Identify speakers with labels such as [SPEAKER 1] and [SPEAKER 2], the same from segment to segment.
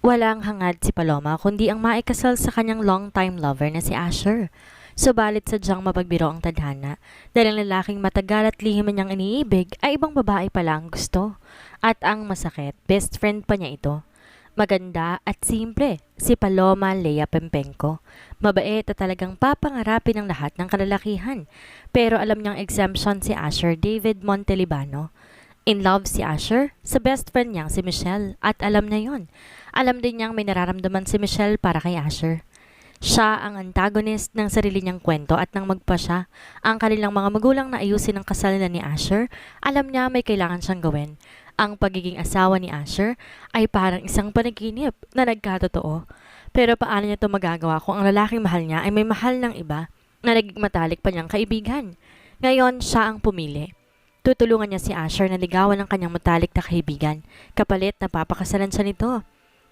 [SPEAKER 1] Walang hangad si Paloma kundi ang maikasal sa kanyang long-time lover na si Asher. Subalit sadyang mapagbiro ang tadhana dahil ang lalaking matagal at lihim niyang iniibig ay ibang babae pala ang gusto. At ang masakit, best friend pa niya ito. Maganda at simple, si Paloma Lea Pempenco. Mabait at talagang papangarapin ng lahat ng kalalakihan. Pero alam niyang exemption si Asher David Montelibano. In love si Asher sa best friend niyang si Michelle at alam na yon. Alam din niyang may nararamdaman si Michelle para kay Asher. Siya ang antagonist ng sarili niyang kwento at nang magpa siya ang kanilang mga magulang na ayusin ang kasal na ni Asher, alam niya may kailangan siyang gawin. Ang pagiging asawa ni Asher ay parang isang panaginip na nagkatotoo. Pero paano niya ito magagawa kung ang lalaking mahal niya ay may mahal ng iba na naging matalik pa niyang kaibigan? Ngayon, siya ang pumili. Tutulungan niya si Asher na ligawan ng kanyang matalik na kaibigan, kapalit na papakasalan siya nito.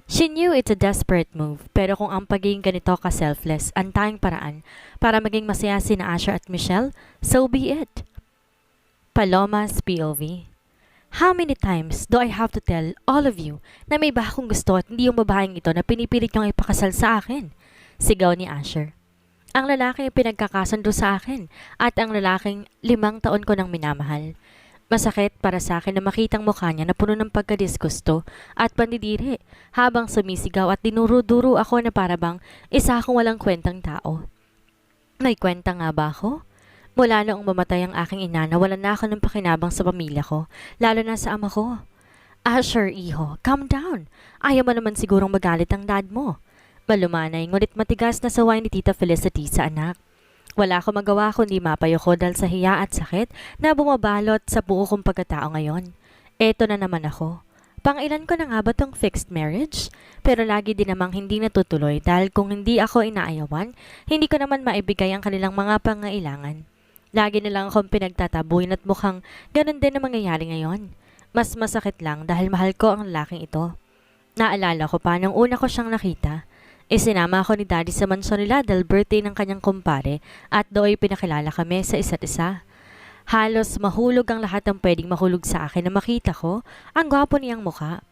[SPEAKER 1] She knew it's a desperate move, pero kung ang pagiging ganito ka-selfless ang tanging paraan para maging masaya si na Asher at Michelle, so be it. Paloma's POV. How many times do I have to tell all of you na may iba akong gusto at hindi yung babaeng ito na pinipilit niyong ipakasal sa akin? Sigaw ni Asher. Ang lalaking pinagkakasundo sa akin at ang lalaking 5 taon ko nang minamahal. Masakit para sa akin na makitang mukha niya na puno ng pagkadisgusto at pandidiri habang sumisigaw at dinuro-duro ako na parabang isa akong walang kwentang tao. May kwenta nga ba ako? Mula noong mamatay ang aking ina, nawalan na ako ng pakinabang sa pamilya ko, lalo na sa ama ko. Asher, iho, calm down. Ayaw mo naman sigurong magalit ang dad mo. Malumanay, ngunit matigas na saway ni Tita Felicity sa anak. Wala akong magawa kundi mapayoko dahil sa hiya at sakit na bumabalot sa buo kong pagkatao ngayon. Eto na naman ako. Pangilan ko na nga ba tong fixed marriage? Pero lagi din namang hindi natutuloy dahil kung hindi ako inaayawan, hindi ko naman maibigay ang kanilang mga pangailangan. Lagi na lang akong pinagtatabuin at mukhang ganun din ang mangyayari ngayon. Mas masakit lang dahil mahal ko ang lalaking ito. Naalala ko pa nung una ko siyang nakita. Isinama ako ni Daddy sa mansyon nila dahil birthday ng kanyang kumpare at doon pinakilala kami sa isa't isa. Halos mahulog ang lahat ng pwedeng mahulog sa akin na makita ko ang gwapo niyang mukha.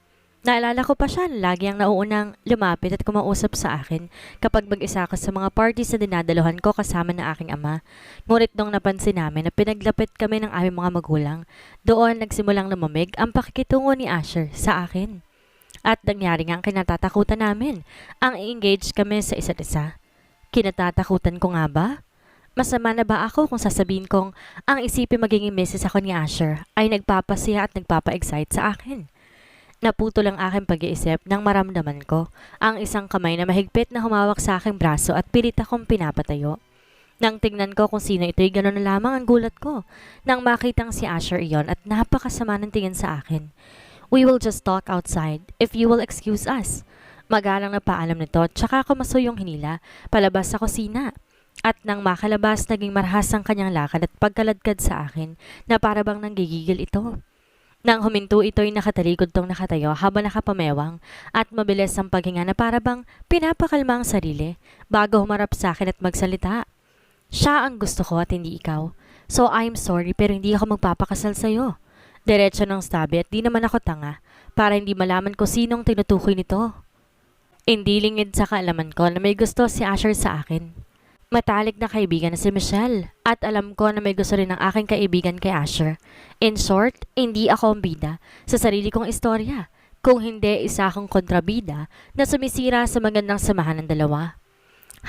[SPEAKER 1] Naalala ko pa siya na lagi ang nauunang lumapit at kumausap sa akin kapag mag-isa ako sa mga parties na dinadaluhan ko kasama ng aking ama. Ngunit nung napansin namin na pinaglapit kami ng aming mga magulang, doon nagsimulang lumamig ang pakikitungo ni Asher sa akin. At nangyari nga ang kinatatakutan namin, ang engage kami sa isa't isa. Kinatatakutan ko nga ba? Masama na ba ako kung sasabihin kong ang isipin magiging misis ako ni Asher ay nagpapasaya at nagpapa-excite sa akin? Naputol ang aking pag-iisip nang maramdaman ko ang isang kamay na mahigpit na humawak sa aking braso at pilit akong pinapatayo. Nang tingnan ko kung sino ito'y gano'n na lamang ang gulat ko nang makitang si Asher iyon at napakasama ng tingin sa akin. We will just talk outside if you will excuse us. Magalang na paalam nito at saka ako masuyong hinila palabas sa kusina. At nang makalabas naging marahas ang kanyang lakad at pagkaladkad sa akin na parabang nanggigigil ito. Nang huminto ito'y nakatalikod tong nakatayo habang nakapamewang at mabilis ang paghinga na parabang pinapakalma ang sarili bago humarap sa akin at magsalita. Siya ang gusto ko at hindi ikaw. So I'm sorry pero hindi ako magpapakasal sa'yo. Diretso ng sabi at di naman ako tanga para hindi malaman ko sinong tinutukoy nito. Hindi lingid sa kaalaman ko na may gusto si Asher sa akin. Matalik na kaibigan na si Michelle at alam ko na may gusto rin ng aking kaibigan kay Asher. In short, hindi ako ang bida sa sarili kong istorya. Kung hindi, isa akong kontrabida na sumisira sa magandang samahan ng dalawa.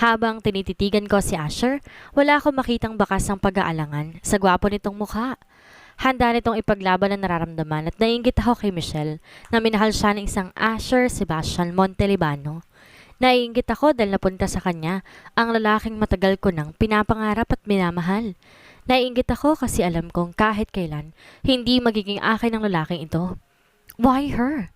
[SPEAKER 1] Habang tinititigan ko si Asher, wala akong makitang bakas ng pag-aalangan sa gwapo nitong mukha. Handa nitong ipaglaban ang nararamdaman at naiinggit ako kay Michelle na minahal siya ng isang Asher Sebastian Montelibano. Naiinggit ako dahil napunta sa kanya ang lalaking matagal ko nang pinapangarap at minamahal. Naiinggit ako kasi alam kong kahit kailan hindi magiging akin ang lalaking ito. Why her?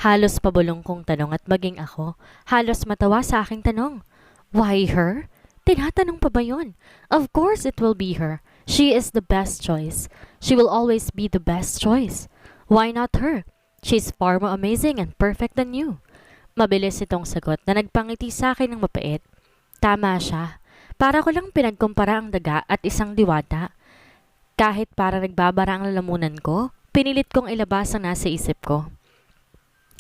[SPEAKER 1] Halos pabulong kong tanong at maging ako halos matawa sa aking tanong. Why her? Tinatanong pa ba yun? Of course it will be her. She is the best choice. She will always be the best choice. Why not her? She's far more amazing and perfect than you. Mabilis itong sagot na nagpangiti sa akin ng mapait. Tama siya. Para ko lang pinagkumpara ang daga at isang diwata. Kahit para nagbabara ang lalamunan ko, pinilit kong ilabas ang nasa isip ko.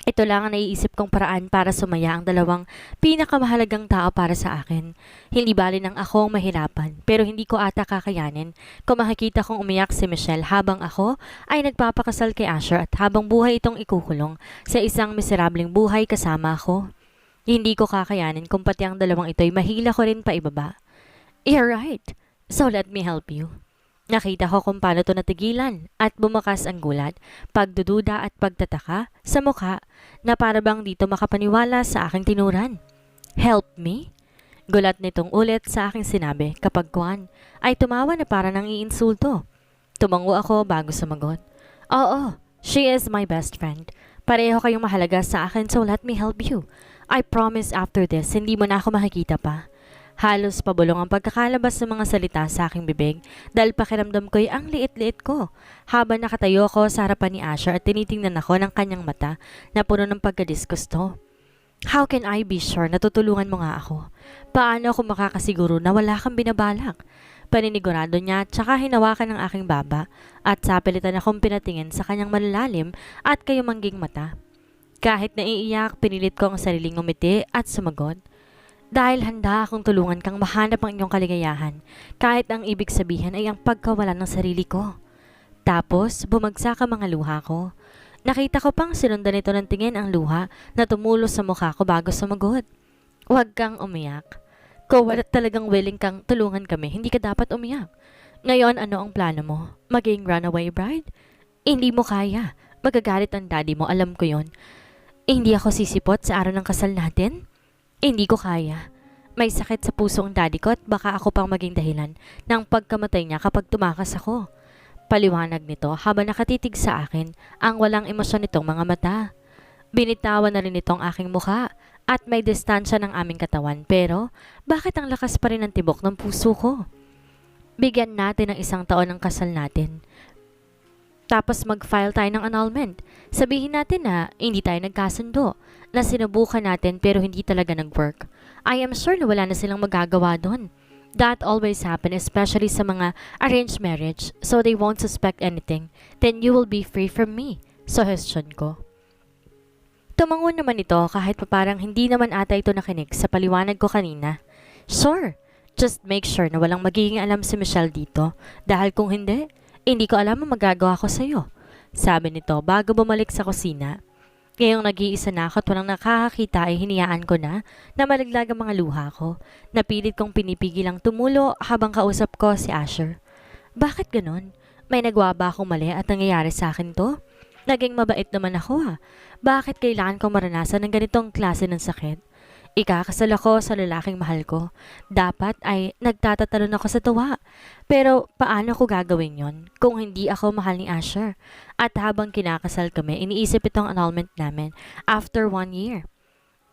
[SPEAKER 1] Ito lang ang naiisip kong paraan para sumaya ang dalawang pinakamahalagang tao para sa akin. Hindi bali ng ako ang mahirapan, pero hindi ko ata kakayanin kung makikita kong umiyak si Michelle habang ako ay nagpapakasal kay Asher at habang buhay itong ikukulong sa isang miserableng buhay kasama ako. Hindi ko kakayanin kung pati ang dalawang ito'y mahila ko rin pa ibaba. You're right. So let me help you. Nakita ko kung paano to natigilan at bumakas ang gulat, pagdududa at pagtataka sa mukha na para bang dito makapaniwala sa aking tinuran. Help me? Gulat nitong ulit sa aking sinabi kapag Kwan ay tumawa na para nang iinsulto. Tumango ako bago sumagot. Oo, she is my best friend. Pareho kayong mahalaga sa akin so let me help you. I promise after this hindi mo na ako makikita pa. Halos pabulong ang pagkakalabas ng mga salita sa aking bibig dahil pakiramdam ko'y ang liit-liit ko. Habang nakatayo ako sa harapan ni Asher at tinitingnan ako ng kanyang mata na puno ng pagkadisgusto. How can I be sure na tutulungan mo nga ako? Paano ako makakasiguro na wala kang binabalak? Paninigurado niya at saka hinawakan ng aking baba at sapilitan akong pinatingin sa kanyang malalalim at kayumangging mata. Kahit naiiyak, pinilit ko ang sariling ngumiti at sumagot. Dahil handa akong tulungan kang mahanap ang iyong kaligayahan, kahit ang ibig sabihin ay ang pagkawalan ng sarili ko. Tapos, bumagsak ang mga luha ko. Nakita ko pang sinundan nito ng tingin ang luha na tumulo sa mukha ko bago sumagot. Huwag kang umiyak. Kung wala talagang willing kang tulungan kami, hindi ka dapat umiyak. Ngayon, ano ang plano mo? Maging runaway bride? Hindi mo kaya. Magagalit ang daddy mo, alam ko yon. Hindi ako sisipot sa araw ng kasal natin? Hindi ko kaya. May sakit sa puso ang daddy ko at baka ako pang maging dahilan ng pagkamatay niya kapag tumakas ako. Paliwanag nito habang nakatitig sa akin ang walang emosyon nitong mga mata. Binitawan na rin itong aking mukha at may distansya ng aming katawan pero bakit ang lakas pa rin ng tibok ng puso ko? Bigyan natin ng 1 taon ng kasal natin. Tapos mag-file tayo ng annulment. Sabihin natin na hindi tayo nagkasundo, na sinubukan natin pero hindi talaga nag-work. I am sure na wala na silang magagawa doon. That always happen, especially sa mga arranged marriage, so they won't suspect anything. Then you will be free from me. Suggestion ko. Tumango naman ito kahit pa parang hindi naman ata ito nakinig sa paliwanag ko kanina. Sure, just make sure na walang magiging alam si Michelle dito. Dahil kung hindi ko alam ang magagawa ko sa'yo. Sabi nito bago bumalik sa kusina. Ngayong nag-iisa na ako at walang nakakakita ay hiniyaan ko na malaglag ang mga luha ko. Napilit kong pinipigil ang tumulo habang kausap ko si Asher. Bakit ganon? May nagawa ba akong mali at nangyayari sa akin to? Naging mabait naman ako Bakit kailangan kong maranasan ng ganitong klase ng sakit? Ikakasal ako sa lalaking mahal ko. Dapat ay nagtatatalon ako sa tuwa. Pero paano ko gagawin yon kung hindi ako mahal ni Asher? At habang kinakasal kami, iniisip itong annulment namin after 1 year.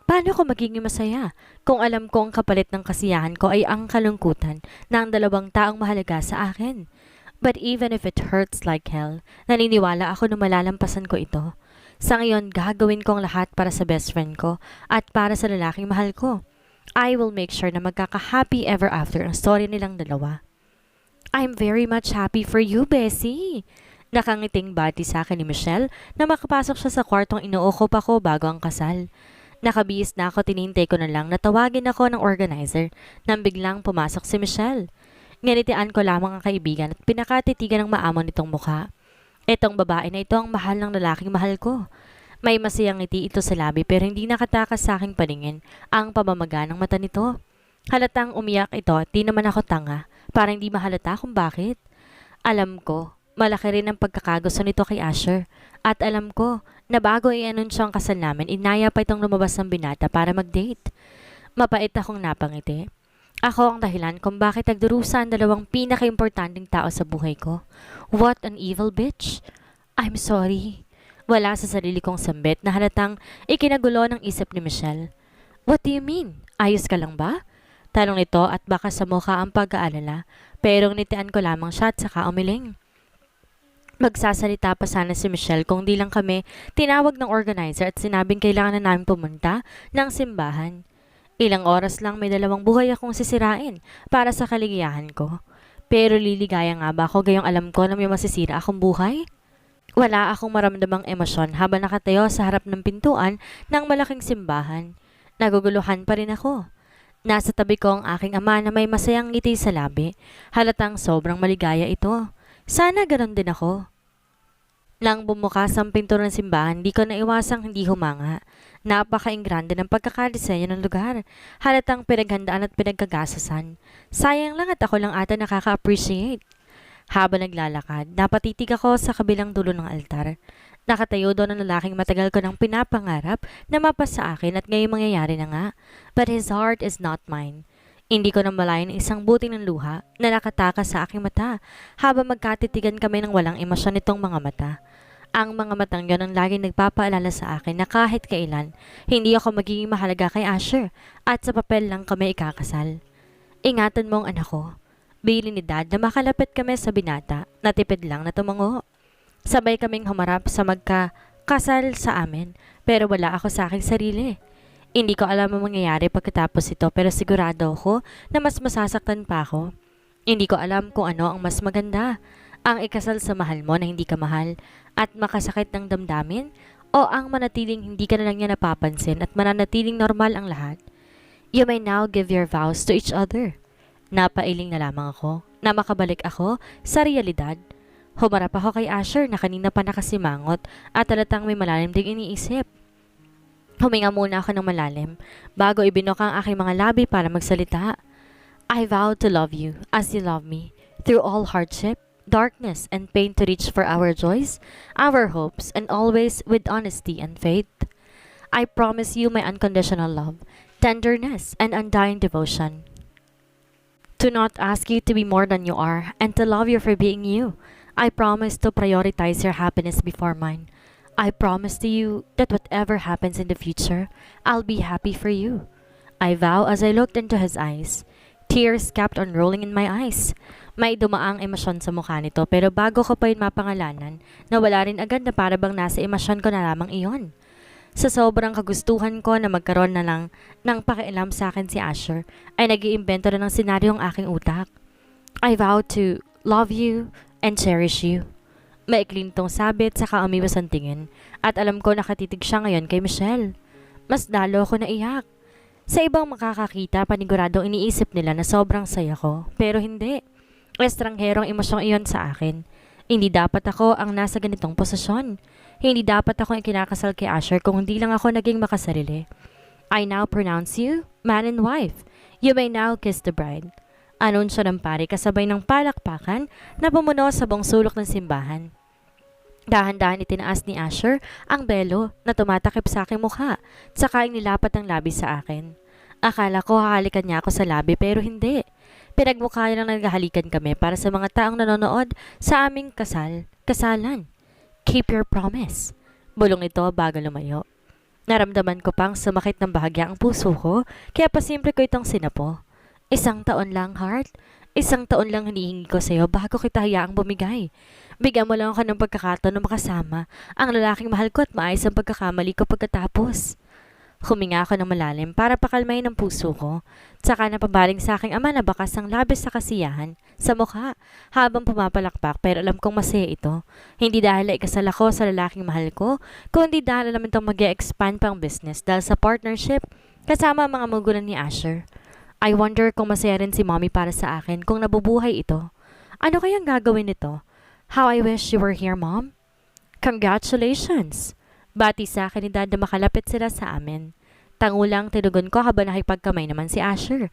[SPEAKER 1] Paano ko magiging masaya kung alam ko ang kapalit ng kasiyahan ko ay ang kalungkutan ng dalawang taong mahalaga sa akin? But even if it hurts like hell, naniniwala ako na malalampasan ko ito. Sa ngayon, gagawin ko ang lahat para sa best friend ko at para sa lalaking mahal ko. I will make sure na magkaka-happy ever after ang story nilang dalawa. I'm very much happy for you, Bessie. Nakangiting bati sa akin ni Michelle na makapasok siya sa kwartong inuukop ako bago ang kasal. Nakabihis na ako, tinintay ko na lang na tawagin ako ng organizer nang biglang pumasok si Michelle. Nginitian ko lamang ang kaibigan at pinakatitigan ng maamon nitong mukha. Itong babae na ito ang mahal ng lalaking mahal ko. May masayang ngiti ito sa labi pero hindi nakatakas sa aking paningin ang pamamaga ng mata nito. Halatang umiyak ito at di naman ako tanga para hindi mahalata kung bakit. Alam ko, malaki rin ang pagkakagusto nito kay Asher. At alam ko na bago i-anunsyo ang kasal namin, inaya pa itong lumabas ng binata para mag-date. Mapait akong napangiti. Ako ang dahilan kung bakit nagdurusa ang dalawang pinaka-importanting tao sa buhay ko. What an evil bitch. I'm sorry. Wala sa sarili kong sambit na halatang ikinagulo ng isip ni Michelle. What do you mean? Ayos ka lang ba? Tanong nito at baka sa mukha ang pag-aalala, pero nitian ko lamang siya at saka umiling. Magsasalita pa sana si Michelle kung di lang kami tinawag ng organizer at sinabing kailangan na namin pumunta ng simbahan. Ilang oras lang may 2 buhay akong sisirain para sa kaligayahan ko. Pero liligaya nga ba ako gayong alam ko na may masisira akong buhay? Wala akong maramdamang emosyon habang nakatayo sa harap ng pintuan ng malaking simbahan. Naguguluhan pa rin ako. Nasa tabi ko ang aking ama na may masayang ngiti sa labi. Halatang sobrang maligaya ito. Sana ganon din ako. Nang bumukas ang pinto ng simbahan, di ko naiwasang hindi humanga. Napaka-ingrande ng pagkakadisenyo ng lugar. Halatang pinaghandaan at pinagkagasasan. Sayang lang at ako lang ata nakaka-appreciate. Habang naglalakad, napatitig ako sa kabilang dulo ng altar. Nakatayo doon ang lalaking matagal ko nang pinapangarap na mapasa akin at ngayon mangyayari na nga. But his heart is not mine. Hindi ko namalayan isang buting ng luha na nakatakas sa aking mata habang magkatitigan kami ng walang emosyon nitong mga mata. Ang mga matang yon ang laging nagpapaalala sa akin na kahit kailan, hindi ako magiging mahalaga kay Asher at sa papel lang kami ikakasal. Ingatan mo ang anak ko. Bilin ni Dad na makalapit kami sa binata, natipid lang na tumango. Sabay kaming humarap sa magkakasal sa amin, pero wala ako sa aking sarili. Hindi ko alam ang mangyayari pagkatapos ito pero sigurado ako na mas masasaktan pa ako. Hindi ko alam kung ano ang mas maganda, ang ikasal sa mahal mo na hindi ka mahal at makasakit ng damdamin o ang manatiling hindi ka na lang niya napapansin at mananatiling normal ang lahat. You may now give your vows to each other. Napailing na lamang ako na makabalik ako sa realidad. Humarap ako kay Asher na kanina pa nakasimangot at talatang may malalim ding iniisip. Huminga muna ako ng malalim bago ibinok ang aking mga labi para magsalita. I vow to love you as you love me through all hardship, darkness, and pain to reach for our joys, our hopes, and always with honesty and faith. I promise you my unconditional love, tenderness, and undying devotion. To not ask you to be more than you are and to love you for being you. I promise to prioritize your happiness before mine. I promise to you that whatever happens in the future, I'll be happy for you. I vow as I looked into his eyes. Tears kept on rolling in my eyes. May dumaang emosyon sa mukha nito pero bago ko pa yun mapangalanan, nawala rin agad na para bang nasa emosyon ko na lamang iyon. Sa sobrang kagustuhan ko na magkaroon na lang ng pakialam sa akin si Asher, ay nag-iimbento na ng senaryo ang aking utak. I vow to love you and cherish you. Maikling tong sabit sa umiwas ang tingin at alam ko nakatitig siya ngayon kay Michelle. Mas lalo ako naiyak. Sa ibang makakakita, paniguradong iniisip nila na sobrang saya ko. Pero hindi. Estrangherong emosyong iyon sa akin. Hindi dapat ako ang nasa ganitong posisyon. Hindi dapat ako ang kinakasal kay Asher kung hindi lang ako naging makasarili. I now pronounce you man and wife. You may now kiss the bride. Anunsyo ng pari kasabay ng palakpakan na bumuno sa buong sulok ng simbahan. Dahan-dahan itinaas ni Asher ang belo na tumatakip sa aking mukha, saka nilapat ang labi sa akin. Akala ko hahalikan niya ako sa labi pero hindi. Pinagmukha niya lang naghahalikan kami para sa mga taong nanonood sa aming kasalan. Keep your promise. Bulong nito bago lumayo. Naramdaman ko pang sumakit ng bahagya ang puso ko, kaya pasimple ko itong sinapo. 1 taon lang, heart. 1 taon lang hinihingi ko sa'yo bago kita hayaang bumigay. Bigyan mo lang ako ng pagkakataon na makasama ang lalaking mahal ko at maayos ang pagkakamali ko pagkatapos. Huminga ako ng malalim para pakalmayin ang puso ko. Tsaka napabaling sa aking ama na bakas ang labis sa kasiyahan sa mukha habang pumapalakpak pero alam kong masaya ito. Hindi dahil ikasal ako sa lalaking mahal ko, kundi dahil alam itong mag-e-expand pang business dahil sa partnership kasama ang mga magulang ni Asher. I wonder kung masaya rin si mommy para sa akin kung nabubuhay ito. Ano kayang gagawin nito? How I wish you were here, Mom. Congratulations! Bati sa akin ni Dad na makalapit sila sa amin. Tangulang tinugon ko habang nakipagkamay naman si Asher.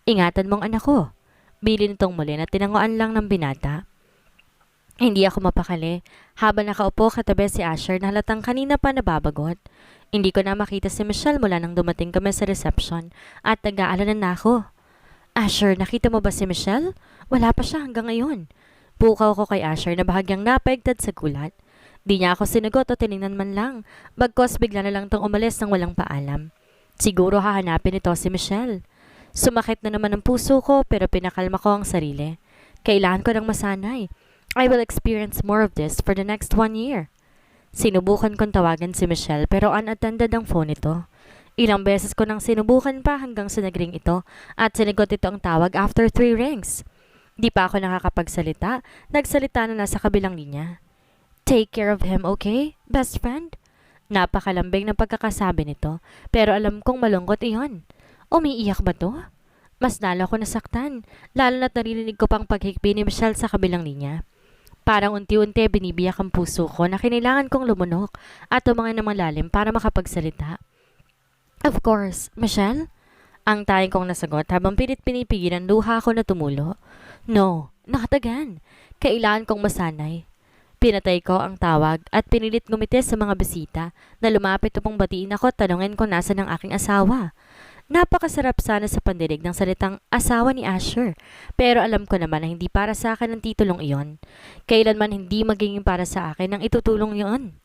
[SPEAKER 1] Ingatan mong anak ko. Bili nitong muli na tinanguan lang ng binata. Hindi ako mapakali habang nakaupo katabi si Asher na halatang kanina pa nababagot. Hindi ko na makita si Michelle mula nang dumating kami sa reception at nag-aalala na ako. Asher, nakita mo ba si Michelle? Wala pa siya hanggang ngayon. Pukaw ko kay Asher na bahagyang napaigtad sa gulat. Di niya ako sinagot o tinignan man lang. Bagkos bigla na lang tong umalis nang walang paalam. Siguro hahanapin ito si Michelle. Sumakit na naman ang puso ko pero pinakalma ko ang sarili. Kailangan ko ng masanay. I will experience more of this for the next 1 year. Sinubukan kong tawagan si Michelle pero unattended ang phone ito. Ilang beses ko nang sinubukan pa hanggang sa nagring ito at sinigot ito ang tawag after 3 rings. Di pa ako nakakapagsalita, nagsalita na nasa kabilang linya. Take care of him, okay? Best friend? Napakalambing ng pagkakasabi nito, pero alam kong malungkot iyon. Umiiyak ba to? Mas lalo ako nasaktan, lalo na't narinig ko pang paghikbi ni Michelle sa kabilang linya. Parang unti-unti binibiyak ang puso ko na kinailangan kong lumunok at tumangin ng malalim para makapagsalita. Of course, Michelle? Ang tayong kong nasagot habang pilit pinipigil ang luha ko na tumulo. No, nakatagan. Kailangan kong masanay. Pinatay ko ang tawag at pinilit ngumiti sa mga bisita na lumapit upang batiin ako at tanungin kung nasa ng aking asawa. Napakasarap sana sa pandinig ng salitang asawa ni Asher, pero alam ko naman na hindi para sa akin ang titulong iyon. Kailanman hindi magiging para sa akin ang itutulong iyon.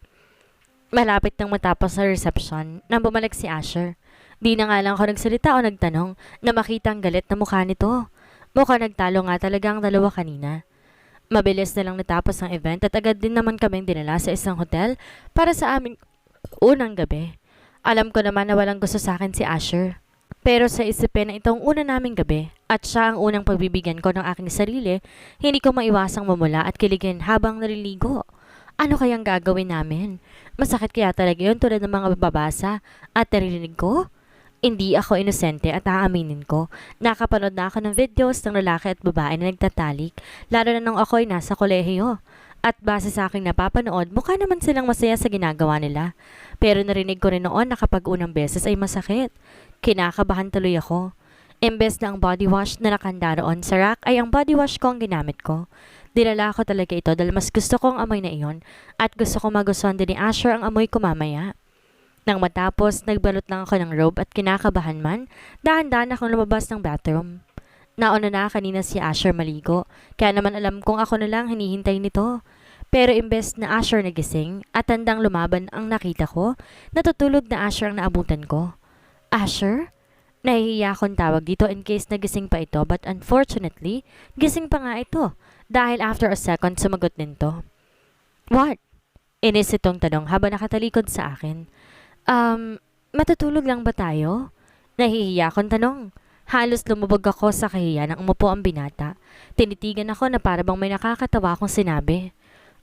[SPEAKER 1] Malapit nang matapos sa reception nang bumalik si Asher. Di na nga lang ako nagsalita o nagtanong na makita ang galit na mukha nito. Mukha nagtalo nga talaga ang dalawa kanina. Mabilis na lang natapos ang event at agad din naman kaming dinala sa isang hotel para sa aming unang gabi. Alam ko naman na walang gusto sa akin si Asher. Pero sa isipin na itong una naming gabi at siya ang unang pagbibigyan ko ng aking sarili, hindi ko maiwasang mamula at kiligin habang naliligo. Ano kayang gagawin namin? Masakit kaya talaga yun tulad ng mga babasa at narinig ko? Hindi ako inosente at aaminin ko. Nakapanood na ako ng videos ng lalaki at babae na nagtatalik, lalo na nung ako'y nasa kolehiyo. At base sa aking napapanood, mukha naman silang masaya sa ginagawa nila. Pero narinig ko rin noon na kapag unang beses ay masakit. Kinakabahan tuloy ako. Imbes na ang body wash na nakanda roon sa rack ay ang body wash ko ang ginamit ko. Dinala ko talaga ito dahil mas gusto ko ang amoy na iyon at gusto ko magustuhan din ni Asher ang amoy ko mamaya. Nang matapos, nagbalot lang ako ng robe at kinakabahan man, dahan-dahan akong lumabas ng bathroom. Nauna na kanina si Asher maligo, kaya naman alam kong ako na lang hinihintay nito. Pero imbes na Asher nagising at handang lumaban ang nakita ko, natutulog na Asher ang naabutan ko. Asher? Nahihiya akong tawag dito in case nagising pa ito but unfortunately, gising pa nga ito dahil after a second sumagot nito. What? Inis itong tanong habang nakatalikod sa akin. Matutulog lang ba tayo? Nahihiya akong tanong. Halos lumubog ako sa kahiya nang umupo ang binata. Tinitigan ako na para bang may nakakatawa akong sinabi.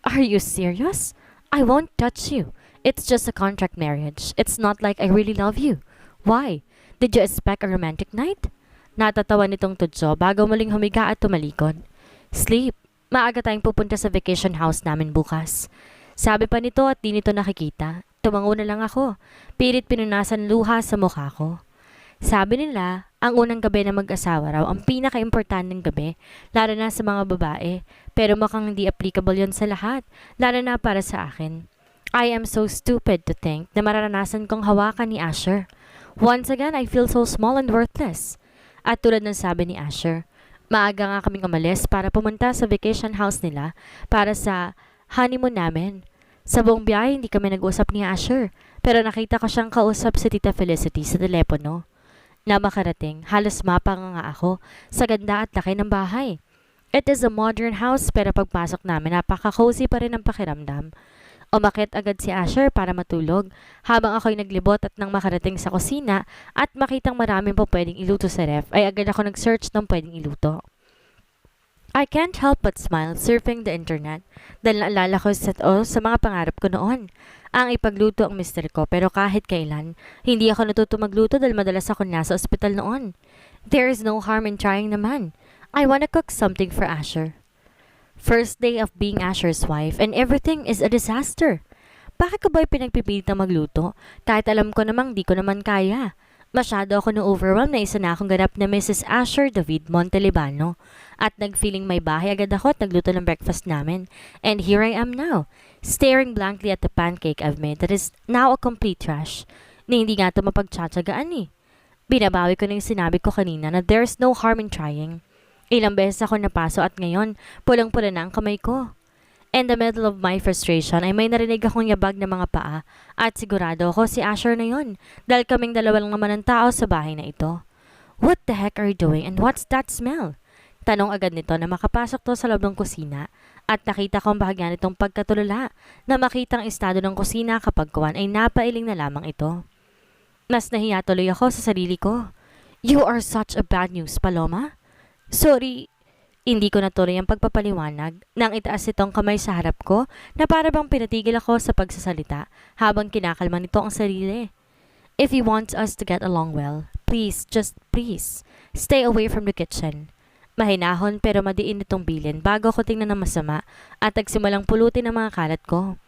[SPEAKER 1] Are you serious? I won't touch you. It's just a contract marriage. It's not like I really love you. Why? Did you expect a romantic night? Natatawa nitong tudso bago muling humiga at tumalikod. Sleep. Maaga tayong pupunta sa vacation house namin bukas. Sabi pa nito at di nito nakikita. Tumango na lang ako. Pilit pinunasan luha sa mukha ko. Sabi nila, ang unang gabi na mag-asawa raw ang pinaka-importanteng gabi, lalo na sa mga babae. Pero mukhang hindi applicable yon sa lahat, lalo na para sa akin. I am so stupid to think na mararanasan kong hawakan ni Asher. Once again, I feel so small and worthless. At tulad ng sabi ni Asher, maaga nga kaming umalis para pumunta sa vacation house nila para sa honeymoon namin. Sa buong biyahe, hindi kami nag-usap ni Asher, pero nakita ko siyang kausap si Tita Felicity sa telepono. Na makarating, halos mapanga nga ako sa ganda at laki ng bahay. It is a modern house pero pagpasok namin napaka-cozy pa rin ang pakiramdam. Umakit agad si Asher para matulog habang ako'y naglibot at nang makarating sa kusina at makitang maraming po pwedeng iluto sa ref ay agad ako nag-search ng pwedeng iluto. I can't help but smile surfing the internet dahil naalala ko sa mga pangarap ko noon. Ang ipagluto ang mister ko pero kahit kailan, hindi ako natuto magluto dahil madalas ako nasa ospital noon. There is no harm in trying naman. I wanna cook something for Asher. First day of being Asher's wife and everything is a disaster. Bakit ko ba'y pinagpipilitang magluto kahit alam ko namang di ko naman kaya? Masyado ako na-overwhelmed na isa na akong ganap na Mrs. Asher David Montelibano at nag-feeling may bahay agad ako at nagluto ng breakfast namin. And here I am now, staring blankly at the pancake I've made that is now a complete trash. Na hindi nga ito mapagtsatsagaan eh. Binabawi ko na yung sinabi ko kanina na there's no harm in trying. Ilang beses ako napaso at ngayon, pulang-pula na ang kamay ko. In the middle of my frustration ay may narinig akong yabag ng mga paa at sigurado ako si Asher na yon dahil kaming dalawa lang naman ang tao sa bahay na ito. What the heck are you doing and what's that smell? Tanong agad nito na makapasok to sa loob ng kusina at nakita ko ang bahagya nitong pagkatulala na makitang estado ng kusina kapag kuwan ay napailing na lamang ito. Mas nahiya tuloy ako sa sarili ko. You are such a bad news, Paloma. Sorry, Hindi ko natuloy ang pagpapaliwanag nang itaas itong kamay sa harap ko na para bang pinatigil ako sa pagsasalita habang kinakalma nito ang sarili. If he wants us to get along well, please, just please, stay away from the kitchen. Mahinahon pero madiin itong bilin bago ko tingnan ng masama at nagsimulang pulutin ang mga kalat ko.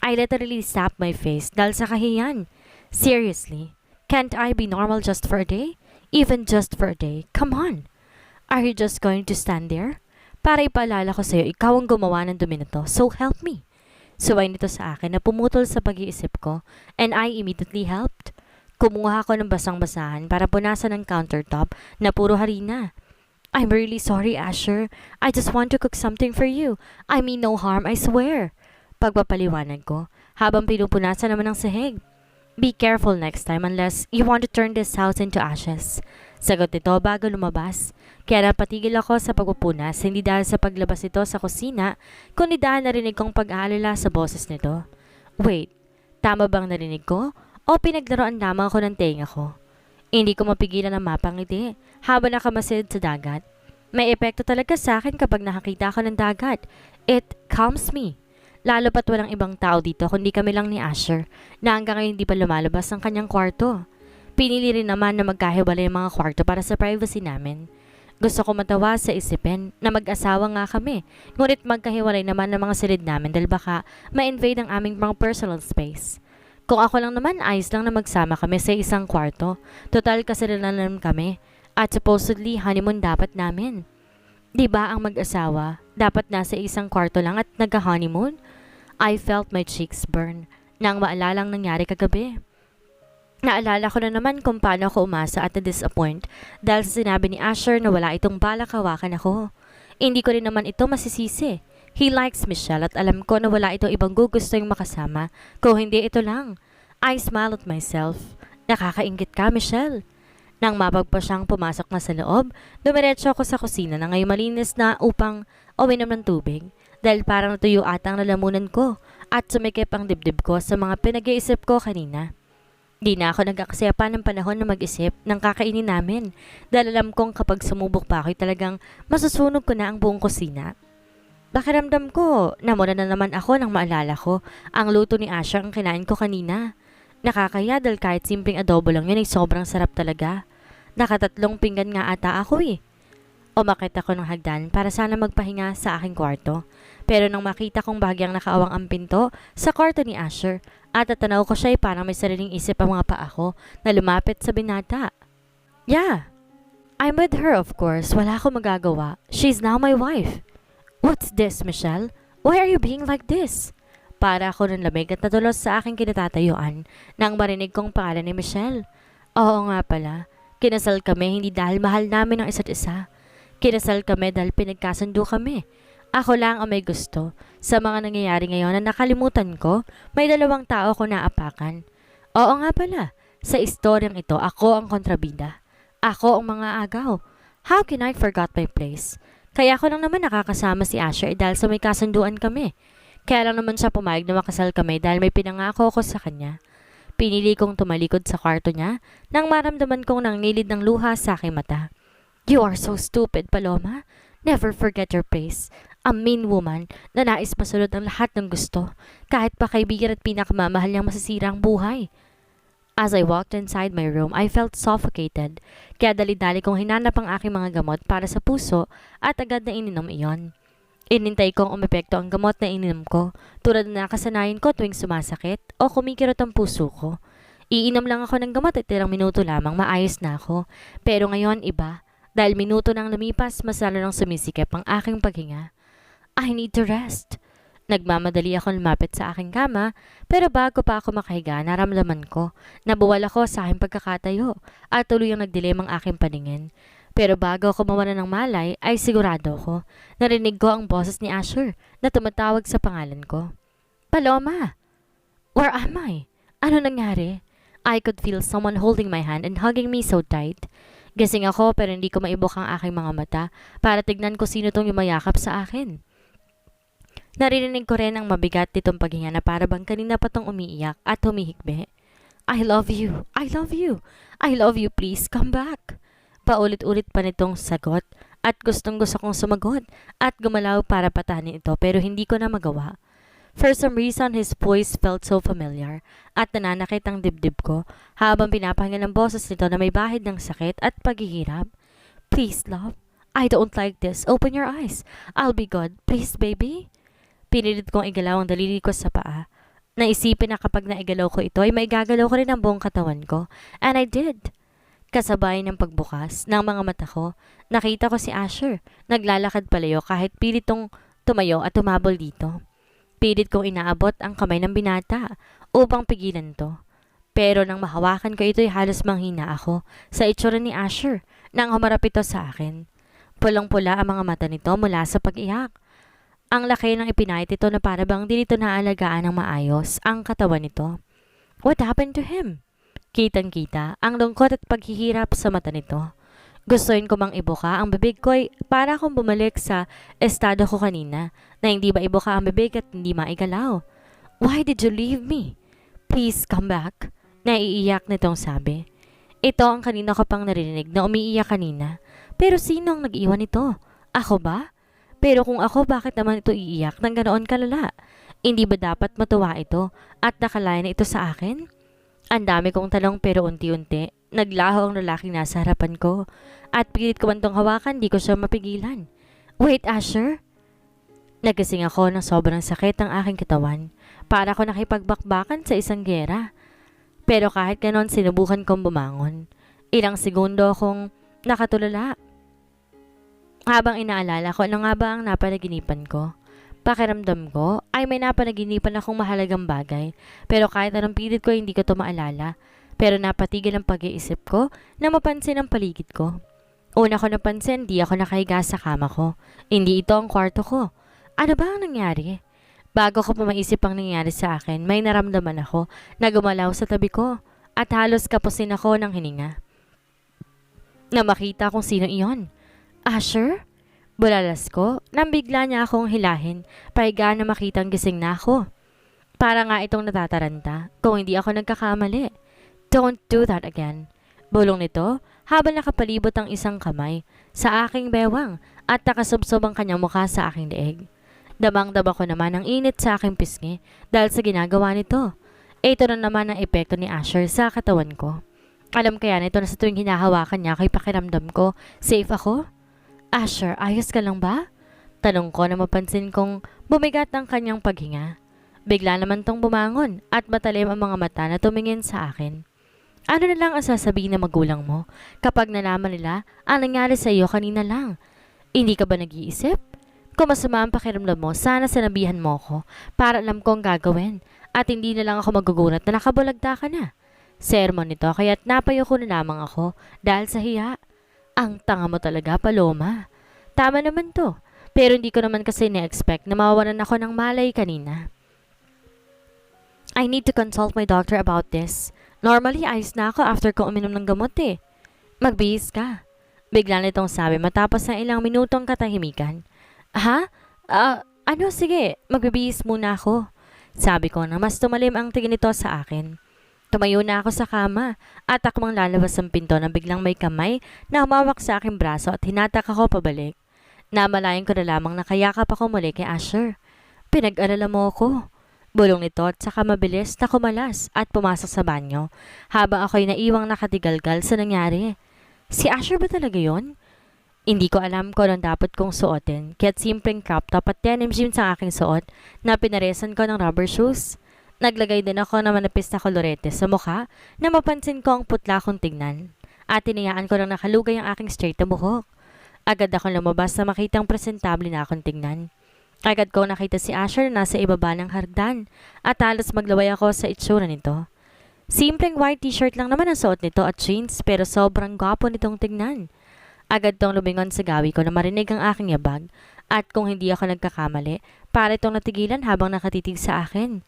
[SPEAKER 1] I literally slapped my face dahil sa kahiyan. Seriously, can't I be normal just for a day? Even just for a day, come on. Are you just going to stand there? Para ipaalala ko sa'yo, ikaw ang gumawa ng dumi na to, so help me. Suway nito sa akin na pumutol sa pag-iisip ko and I immediately helped. Kumuha ako ng basang-basahan para punasan ang countertop na puro harina. I'm really sorry, Asher. I just want to cook something for you. I mean no harm, I swear. Pagpapaliwanag ko, habang pinupunasan naman ng sahig. Be careful next time unless you want to turn this house into ashes. Sagot nito bago lumabas. Kaya napatigil ako sa pagpupunas, hindi dahil sa paglabas nito sa kusina, kundi dahil narinig kong pag-aalala sa boses nito. Wait, tama bang narinig ko? O pinaglaruan lamang ako ng tenga ko? Hindi ko mapigilan ang mapangiti habang nakamasid sa dagat. May epekto talaga sa akin kapag nakakita ako ng dagat. It calms me. Lalo pat walang ibang tao dito kundi kami lang ni Asher na hanggang ngayon hindi pa lumalabas ang kanyang kwarto. Pinili rin naman na magkahiwalay ang mga kwarto para sa privacy namin. Gusto ko matawa sa isipin na mag-asawa nga kami, ngunit magkahiwalay naman ang mga silid namin dahil baka ma-invade ang aming mga personal space. Kung ako lang naman, ayos lang na magsama kami sa isang kwarto. Total kasalanan naman kami at supposedly honeymoon dapat namin. Diba ang mag-asawa, dapat nasa isang kwarto lang at nag-honeymoon? I felt my cheeks burn nang maalalang nangyari kagabi. Naalala ko na naman kung paano ako umasa at na-disappoint dahil sa sinabi ni Asher na wala itong balak hawakan ako. Hindi ko rin naman ito masisisi. He likes Michelle at alam ko na wala itong ibang gustong makasama kung hindi ito lang. I smile at myself. Nakakaingit ka, Michelle. Nang mapagpa siyang pumasok na sa loob, dumiretso ako sa kusina na ngayon malinis na upang uminom ng tubig dahil parang natuyo ata ang lalamunan ko at sumikip ang dibdib ko sa mga pinag-iisip ko kanina. Di na ako nagkakasaya pa ng panahon na mag-isip ng kakainin namin dahil alam kong kapag sumubok pa ako'y talagang masusunog ko na ang buong kusina. Pakiramdam ko, namuna na naman ako nang maalala ko ang luto ni Asher ang kinain ko kanina. Nakakaya dahil kahit simpleng adobo lang yun ay sobrang sarap talaga. Nakatatlong pinggan nga ata ako eh. Umakit ako ng hagdan para sana magpahinga sa aking kwarto. Pero nang makita kong bahagyang nakaawang ang pinto sa kwarto ni Asher at natanaw ko siya ay parang may sariling isip ang mga paa ko na lumapit sa binata. Yeah, I'm with her of course. Wala akong magagawa. She's now my wife. What's this, Michelle? Why are you being like this? Para ako ng lamig at natulos sa aking kinatatayuan nang marinig kong pangalan ni Michelle. Oo nga pala, kinasal kami hindi dahil mahal namin ang isa't isa. Kinasal kami dahil pinagkasundo kami. Ako lang ang may gusto. Sa mga nangyayari ngayon na nakalimutan ko, may dalawang tao ko naapakan. Oo nga pala, sa istoryang ito, ako ang kontrabida. Ako ang mga agaw. How can I forgot my place? Kaya ako lang naman nakakasama si Asher dahil sa may kasunduan kami. Kaya lang naman siya pumayag na makasal kami dahil may pinangako ko sa kanya. Pinili kong tumalikod sa kwarto niya nang maramdaman kong nangilid ng luha sa aking mata. You are so stupid, Paloma. Never forget your place. A mean woman na nais masunod ang lahat ng gusto, kahit pa kaibigan at pinakamamahal niyang masisira ang buhay. As I walked inside my room, I felt suffocated. Kaya dali-dali kong hinanap ang aking mga gamot para sa puso at agad na ininom iyon. Inintay kong umepekto ang gamot na ininom ko, tulad na nakasanayan ko tuwing sumasakit o kumikirot ang puso ko. Iinom lang ako ng gamot at ilang minuto lamang maayos na ako. Pero ngayon iba, dahil minuto nang lumipas mas lalo nang sumisikip ang aking paghinga. I need to rest. Nagmamadali ako lumapit sa aking kama, pero bago pa ako makahiga, naramdaman ko na buwal ako sa aking pagkakatayo at tuluyang nagdilim ang aking paningin. Pero bago ako mawala ng malay, ay sigurado ko. Narinig ko ang boses ni Asher na tumatawag sa pangalan ko. Paloma! Where am I? Ano nangyari? I could feel someone holding my hand and hugging me so tight. Gising ako pero hindi ko maibok ang aking mga mata para tignan ko sino tong yumayakap sa akin. Naririnig ko rin ang mabigat nitong paghinga na para bang kanina pa tong umiiyak at humihikbi. I love you! I love you! I love you! Please come back! Paulit-ulit pa nitong sagot at gustong-gusto kong sumagot at gumalaw para patahanin ito pero hindi ko na magawa. For some reason, his voice felt so familiar at nananakit ang dibdib ko habang pinapahinga ng boses nito na may bahid ng sakit at paghihirap. Please, love. I don't like this. Open your eyes. I'll be good. Please, baby. Pinilit kong igalaw ang daliri ko sa paa. Naisipin na kapag naigalaw ko ito ay maigagalaw ko rin ang buong katawan ko. And I did. Kasabay ng pagbukas ng mga mata ko, nakita ko si Asher. Naglalakad palayo kahit pilitong tumayo at tumabol dito. Pilit kong inaabot ang kamay ng binata upang pigilan to. Pero nang mahawakan ko ito ay halos manghina ako sa itsura ni Asher nang humarap ito sa akin. Pulang-pula ang mga mata nito mula sa pag-iyak. Ang laki ng ipinahit ito na para bang di nito naalagaan ng maayos ang katawan nito. What happened to him? Kitang-kita ang lungkot at paghihirap sa mata nito. Gustuin ko mang ibuka ang bibig ko ay para akong bumalik sa estado ko kanina na hindi ba ibuka ang bibig at hindi maigalaw. Why did you leave me? Please come back. Naiiyak nitong sabi. Ito ang kanina ko pang narinig na umiiyak kanina. Pero sino ang nag-iwan nito? Ako ba? Pero kung ako, bakit naman ito iiyak ng ganoon kalala? Hindi ba dapat matuwa ito at nakalaya na ito sa akin? Ang dami kong tanong pero unti-unti, naglaho ang lalaking nasa harapan ko at pilit ko man tong hawakan, di ko siya mapigilan. Wait, Asher? Nagising ako ng sobrang sakit ng aking katawan para ko nakipagbakbakan sa isang gera. Pero kahit ganon, sinubukan kong bumangon. Ilang segundo akong nakatulala. Habang inaalala ko ano nga ba ang napanaginipan ko. Pakiramdam ko ay may napanaginipan akong mahalagang bagay. Pero kahit anong pilit ko hindi ko ito maalala. Pero napatigil ang pag-iisip ko na mapansin ang paligid ko. Una ko napansin, di ako nakahiga sa kama ko. Hindi ito ang kwarto ko. Ano ba ang nangyari? Bago ko pa maisip ang nangyari sa akin, may naramdaman ako na gumalaw sa tabi ko at halos kapusin ako ng hininga. Na makita kung sino iyon. Asher? Bulalas ko nang bigla niya akong hilahin, pahiga na makitang gising na ako. Para nga itong natataranta kung hindi ako nagkakamali. Don't do that again. Bulong nito habang nakapalibot ang isang kamay sa aking bewang at nakasubsob ang kanyang mukha sa aking leeg. Damang-dama ko naman ang init sa aking pisngi dahil sa ginagawa nito. Ito na naman ang epekto ni Asher sa katawan ko. Alam kaya nito na sa tuwing hinahawakan niya kay pakiramdam ko, safe ako? Asher, ayos ka lang ba? Tanong ko na mapansin kong bumigat ang kanyang paghinga. Bigla naman tong bumangon at matalim ang mga mata na tumingin sa akin. Ano na lang ang sasabihin ng magulang mo kapag nalaman nila ang nangyari sa iyo kanina lang? Hindi ka ba nag-iisip? Kung masama ang pakiramdam mo, sana sinabihan mo ko para alam ko ang gagawin at hindi na lang ako magugunat na nakabulagta ka na. Sermon nito kaya't napayo ko na lamang ako dahil sa hiya. Ang tanga mo talaga, Paloma. Tama naman to, pero hindi ko naman kasi na-expect na mawawalan ako ng malay kanina. I need to consult my doctor about this. Normally, ayos na ako after ko uminom ng gamot eh. Magbihis ka. Bigla nitong sabi matapos ng ilang minutong katahimikan. Ha? Ano? Sige, magbibihis muna ako. Sabi ko na mas tumalim ang tingin nito sa akin. Tumayo na ako sa kama at akmang lalabas ang pinto na biglang may kamay na humawak sa aking braso at hinatak ako pabalik. Namalayan ko na lamang na kayakap ako muli kay Asher. Pinag-alala mo ako. Bulong nito at saka mabilis na kumalas at pumasok sa banyo habang ako'y naiwang nakatigalgal sa nangyari. Si Asher ba talaga yon? Hindi ko alam kung anong dapat kong suotin kaya't simpleng crop top at denim jeans ang aking suot na pinaresan ko ng rubber shoes. Naglagay din ako ng manapis na kolorete sa mukha na mapansin ko ang putla kong tignan at tinayaan ko lang nakalugay ang aking straight na buhok. Agad akong lumabas na makitang presentable na akong tignan. Agad ko nakita si Asher na nasa ibaba ng hagdan at halos maglaway ako sa itsura nito. Simpleng white t-shirt lang naman ang suot nito at jeans pero sobrang gwapo nitong tignan. Agad tong lumingon sa gawi ko na marinig ang aking yabag at kung hindi ako nagkakamali, para itong natigilan habang nakatitig sa akin.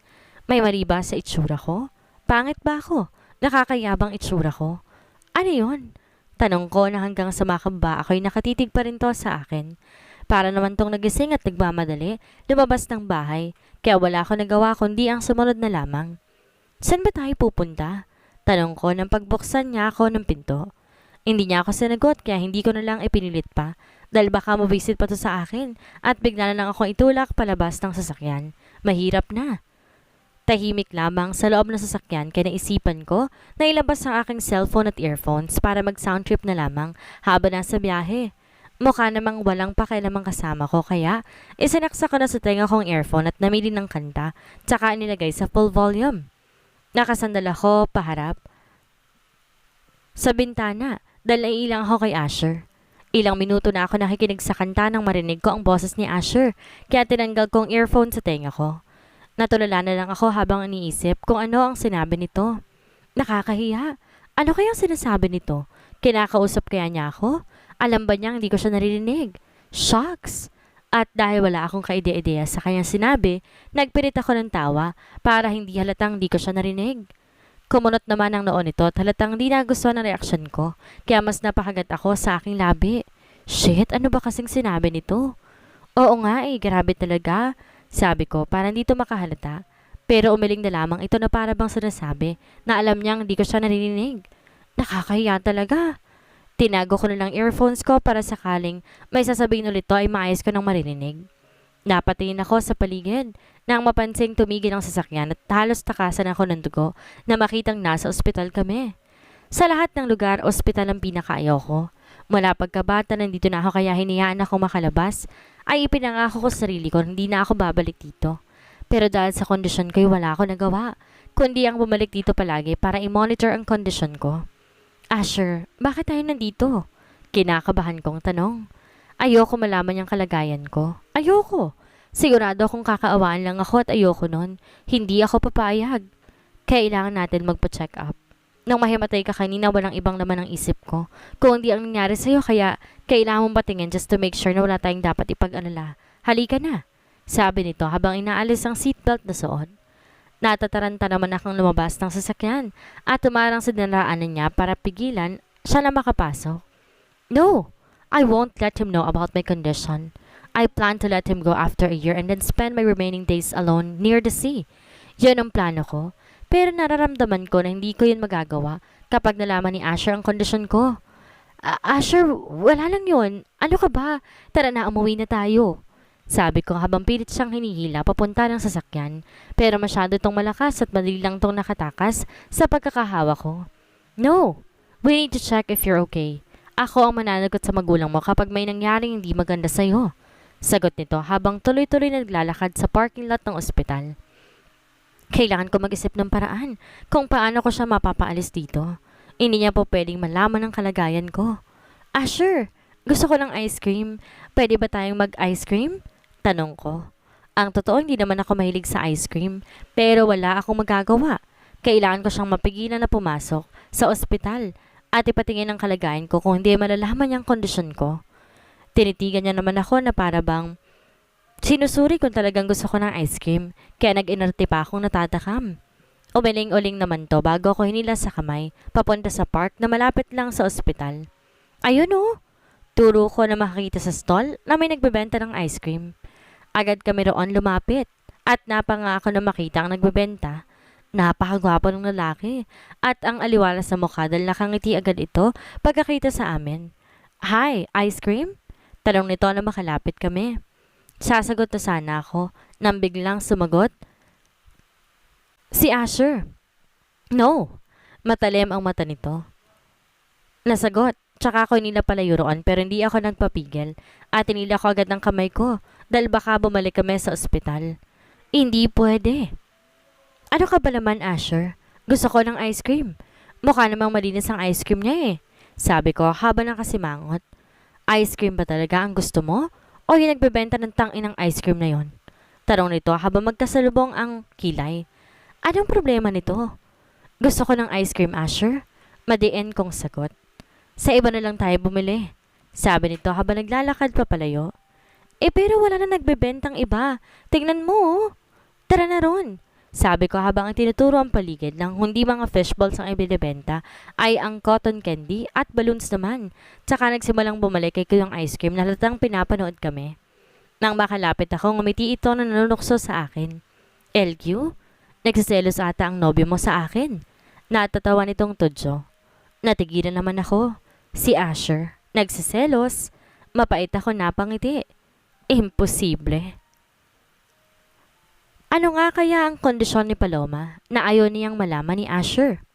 [SPEAKER 1] May mali ba sa itsura ko? Pangit ba ako? Nakakayabang itsura ko? Ano yun? Tanong ko na hanggang sa makaba ako'y nakatitig pa rin to sa akin. Para naman tong nagising at nagmamadali, lumabas ng bahay, kaya wala ko nagawa kundi ang sumunod na lamang. Saan ba tayo pupunta? Tanong ko nang pagbuksan niya ako ng pinto. Hindi niya ako sinagot kaya hindi ko na lang ipinilit pa. Dahil baka mabisit pa to sa akin at bigla na lang akong itulak palabas ng sasakyan. Mahirap na. Tahimik lamang sa loob ng sasakyan kaya naisipan ko na ilabas ang aking cellphone at earphones para mag-sound trip na lamang habang nasa biyahe. Mukha namang walang pakialamang kasama ko kaya isinaksa ko na sa tenga kong earphone at namili ng kanta tsaka nilagay sa full volume. Nakasandal ako paharap sa bintana dahil naiilang ako kay Asher. Ilang minuto na ako nakikinig sa kanta nang marinig ko ang boses ni Asher kaya tinanggal ko ang earphone sa tenga ko. Natulala na lang ako habang iniisip kung ano ang sinabi nito. Nakakahiya. Ano kayang sinasabi nito? Kinakausap kaya niya ako? Alam ba niyang hindi ko siya naririnig? Shocks! At dahil wala akong kaide-ideya sa kanyang sinabi, nagpilit ako ng tawa para hindi halatang di ko siya narinig. Kumunot naman ang noon nito at halatang di nagustuhan ang reaksyon ko, kaya mas napakagat ako sa aking labi. Shit, ano ba kasing sinabi nito? Oo nga grabe talaga, sabi ko para hindi to makahalata. Pero umiling na lamang ito na para bang sinasabi na alam niyang di ko siya naririnig. Nakakahiya talaga. Tinago ko na lang earphones ko para sakaling may sasabihin ulit to ay maayos ko nang maririnig. Napatingin ako sa paligid nang mapansing tumigil ang sasakyan at halos takasan ako ng dugo na makitang nasa ospital kami. Sa lahat ng lugar, ospital ang pinakaayaw ko. Mula pagkabata nandito na ako kaya hinayaan ako makalabas, ay ipinangako ko sa sarili ko hindi na ako babalik dito. Pero dahil sa kondisyon ko'y wala ako nagawa, kundi ang bumalik dito palagi para i-monitor ang kondisyon ko. Asher, bakit tayo nandito? Kinakabahan kong tanong. Ayoko malaman yung kalagayan ko. Ayoko. Sigurado akong kakaawaan lang ako at ayoko nun. Hindi ako papayag. Kailangan natin magpa-check up. Nang mahimatay ka kanina, walang ibang laman ng isip ko. Kung hindi ang nangyari sa'yo, kaya kailangan mong patingin just to make sure na wala tayong dapat ipag-alala. Halika na, sabi nito habang inaalis ang seatbelt na suot. Natataranta naman akong lumabas ng sasakyan at tumarang sa dinaraanan niya para pigilan siya na makapasok. No, I won't let him know about my condition. I plan to let him go after a year and then spend my remaining days alone near the sea. Yun ang plano ko. Pero nararamdaman ko na hindi ko yun magagawa kapag nalaman ni Asher ang kondisyon ko. Asher, wala lang yun. Ano ka ba? Tara na, umuwi na tayo. Sabi ko habang pilit siyang hinihila papunta ng sasakyan. Pero masyado tong malakas at madali lang tong nakatakas sa pagkakahawa ko. No, we need to check if you're okay. Ako ang mananagot sa magulang mo kapag may nangyaring hindi maganda sa'yo. Sagot nito habang tuloy-tuloy naglalakad sa parking lot ng ospital. Kailangan ko mag-isip ng paraan kung paano ko siya mapapaalis dito. Hindi niya po pwedeng malaman ang kalagayan ko. Asher, gusto ko ng ice cream. Pwede ba tayong mag-ice cream? Tanong ko. Ang totoo, hindi naman ako mahilig sa ice cream, pero wala akong magagawa. Kailangan ko siyang mapigilan na pumasok sa ospital at ipatingin ang kalagayan ko kung hindi malalaman niyang kondisyon ko. Tinitigan niya naman ako na para bang sinusuri kung talagang gusto ko ng ice cream, kaya nag-inarte pa akong natatakam. Umiling-uling naman to bago ako hinila sa kamay, papunta sa park na malapit lang sa ospital. Ayun oh, turo ko na makakita sa stall na may nagbebenta ng ice cream. Agad kami roon lumapit at napanga ako na makita ang nagbebenta. Napakagwapo ng lalaki at ang aliwala sa mukha dahil nakangiti agad ito pagkakita sa amin. Hi, ice cream? Tanong nito na makalapit kami. Sasagot na sana ako nang biglang sumagot si Asher. No, matalim ang mata nito. Nasagot, tsaka ako nilapalayo roon pero hindi ako nagpapigil at tinila ko agad ng kamay ko dahil baka bumalik kami sa ospital. Hindi pwede. Ano ka ba naman, Asher? Gusto ko ng ice cream. Mukha namang malinis ang ice cream niya eh. Sabi ko habang nakasimangot. Ice cream ba talaga ang gusto mo? O yung nagbebenta ng tangin ng ice cream na yon? Tanong nito habang magkasalubong ang kilay. Anong problema nito? Gusto ko ng ice cream, Asher. Madiin kong sagot. Sa iba na lang tayo bumili. Sabi nito habang naglalakad papalayo. Pero wala na nagbebentang iba. Tingnan mo oh. Tara na ron. Sabi ko habang ang tinuturo ang paligid ng hindi mga fishballs ang ibinibenta ay ang cotton candy at balloons naman. Tsaka nagsimulang bumalik kay yung ice cream na halatang pinapanood kami. Nang makalapit ako, ngumiti ito na nanunukso sa akin. LQ? Nagsiselos ata ang nobyo mo sa akin. Natatawa nitong tudyo. Natigilan naman ako. Si Asher. Nagsiselos? Mapait ako napangiti. Imposible. Ano nga kaya ang kondisyon ni Paloma na ayaw niyang malaman ni Asher?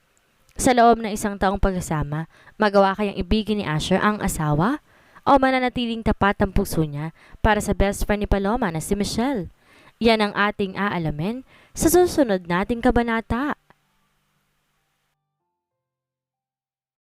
[SPEAKER 1] Sa loob ng isang taong pagsasama, magawa kayang ibigin ni Asher ang asawa? O mananatiling tapat ang puso niya para sa best friend ni Paloma na si Michelle? Yan ang ating aalamin sa susunod nating kabanata.